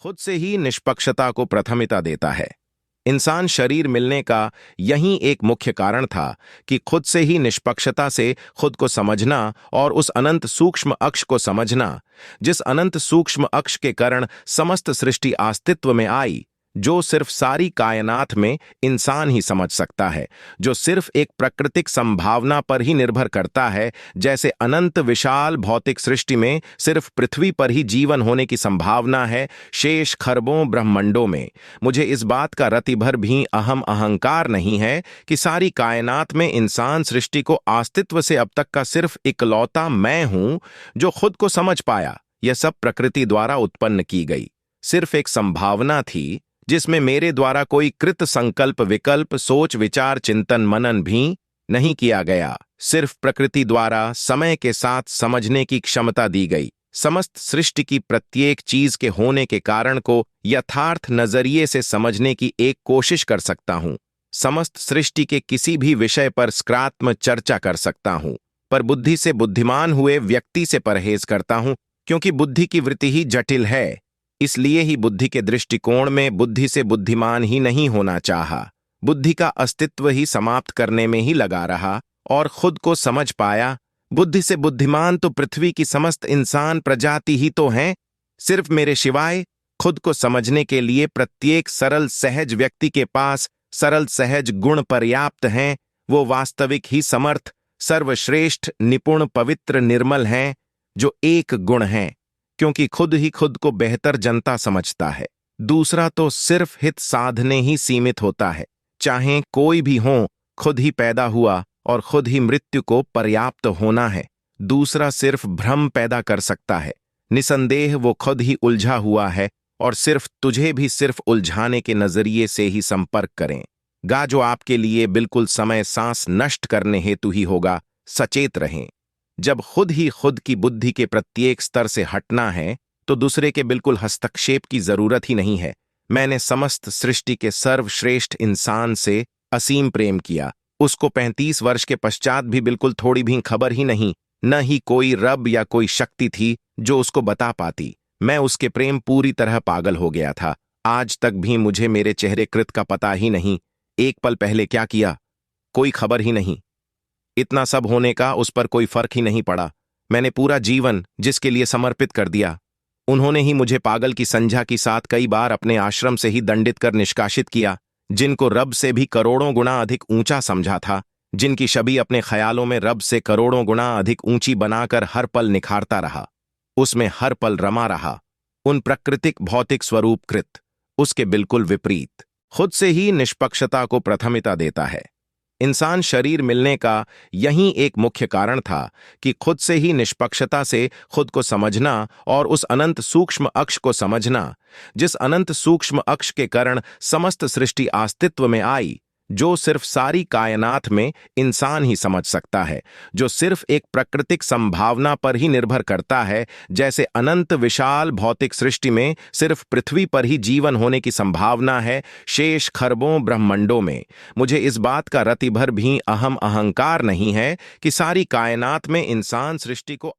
खुद से ही निष्पक्षता को प्राथमिकता देता है। इंसान शरीर मिलने का यही एक मुख्य कारण था कि खुद से ही निष्पक्षता से खुद को समझना और उस अनंत सूक्ष्म अक्ष को समझना, जिस अनंत सूक्ष्म अक्ष के कारण समस्त सृष्टि अस्तित्व में आई, जो सिर्फ सारी कायनात में इंसान ही समझ सकता है, जो सिर्फ एक प्राकृतिक संभावना पर ही निर्भर करता है, जैसे अनंत विशाल भौतिक सृष्टि में सिर्फ पृथ्वी पर ही जीवन होने की संभावना है, शेष खरबों ब्रह्मांडों में। मुझे इस बात का रति भर भी अहंकार नहीं है कि सारी कायनात में इंसान सृष्टि को अस्तित्व से अब तक का सिर्फ इकलौता मैं हूं जो खुद को समझ पाया। यह सब प्रकृति द्वारा उत्पन्न की गई सिर्फ एक संभावना थी, जिसमें मेरे द्वारा कोई कृत संकल्प विकल्प सोच विचार चिंतन मनन भी नहीं किया गया। सिर्फ प्रकृति द्वारा समय के साथ समझने की क्षमता दी गई। समस्त सृष्टि की प्रत्येक चीज के होने के कारण को यथार्थ नजरिए से समझने की एक कोशिश कर सकता हूं। समस्त सृष्टि के किसी भी विषय पर सकारात्मक चर्चा कर सकता हूं, पर बुद्धि से बुद्धिमान हुए व्यक्ति से परहेज करता हूं, क्योंकि बुद्धि की वृत्ति ही जटिल है। इसलिए ही बुद्धि के दृष्टिकोण में बुद्धि से बुद्धिमान ही नहीं होना चाहा। बुद्धि का अस्तित्व ही समाप्त करने में ही लगा रहा और खुद को समझ पाया। बुद्धि से बुद्धिमान तो पृथ्वी की समस्त इंसान प्रजाति ही तो हैं। सिर्फ मेरे सिवाय खुद को समझने के लिए प्रत्येक सरल सहज व्यक्ति के पास सरल सहज गुण पर्याप्त हैं। वो वास्तविक ही समर्थ, सर्वश्रेष्ठ, निपुण, पवित्र, निर्मल हैं, जो एक गुण हैं, क्योंकि खुद ही खुद को बेहतर जनता समझता है। दूसरा तो सिर्फ हित साधने ही सीमित होता है। चाहे कोई भी हो, खुद ही पैदा हुआ और खुद ही मृत्यु को पर्याप्त होना है। दूसरा सिर्फ भ्रम पैदा कर सकता है। निसंदेह वो खुद ही उलझा हुआ है और सिर्फ तुझे भी सिर्फ उलझाने के नजरिए से ही संपर्क करें गा, जो आपके लिए बिल्कुल समय सांस नष्ट करने हेतु ही होगा। सचेत रहें। जब खुद ही खुद की बुद्धि के प्रत्येक स्तर से हटना है, तो दूसरे के बिल्कुल हस्तक्षेप की जरूरत ही नहीं है। मैंने समस्त सृष्टि के सर्वश्रेष्ठ इंसान से असीम प्रेम किया। उसको 35 वर्ष के पश्चात भी बिल्कुल थोड़ी भी खबर ही नहीं, न ही कोई रब या कोई शक्ति थी जो उसको बता पाती। मैं उसके प्रेम पूरी तरह पागल हो गया था। आज तक भी मुझे मेरे चेहरे कृत का पता ही नहीं। एक पल पहले क्या किया, कोई खबर ही नहीं। इतना सब होने का उस पर कोई फर्क ही नहीं पड़ा। मैंने पूरा जीवन जिसके लिए समर्पित कर दिया। उन्होंने ही मुझे पागल की संज्ञा के साथ कई बार अपने आश्रम से ही दंडित कर निष्कासित किया। जिनको रब से भी करोड़ों गुना अधिक ऊंचा समझा था, जिनकी छवि अपने ख्यालों में रब से करोड़ों गुना अधिक ऊंची बनाकर हर पल निखारता रहा, उसमें हर पल रमा रहा, उन प्राकृतिक भौतिक स्वरूप कृत, उसके बिल्कुल विपरीत खुद से ही निष्पक्षता को प्राथमिकता देता है। इंसान शरीर मिलने का यही एक मुख्य कारण था कि खुद से ही निष्पक्षता से खुद को समझना और उस अनंत सूक्ष्म अक्ष को समझना, जिस अनंत सूक्ष्म अक्ष के कारण समस्त सृष्टि अस्तित्व में आई, जो सिर्फ सारी कायनात में इंसान ही समझ सकता है, जो सिर्फ एक प्राकृतिक संभावना पर ही निर्भर करता है, जैसे अनंत विशाल भौतिक सृष्टि में सिर्फ पृथ्वी पर ही जीवन होने की संभावना है, शेष खरबों ब्रह्मांडों में। मुझे इस बात का रति भर भी अहंकार नहीं है कि सारी कायनात में इंसान सृष्टि को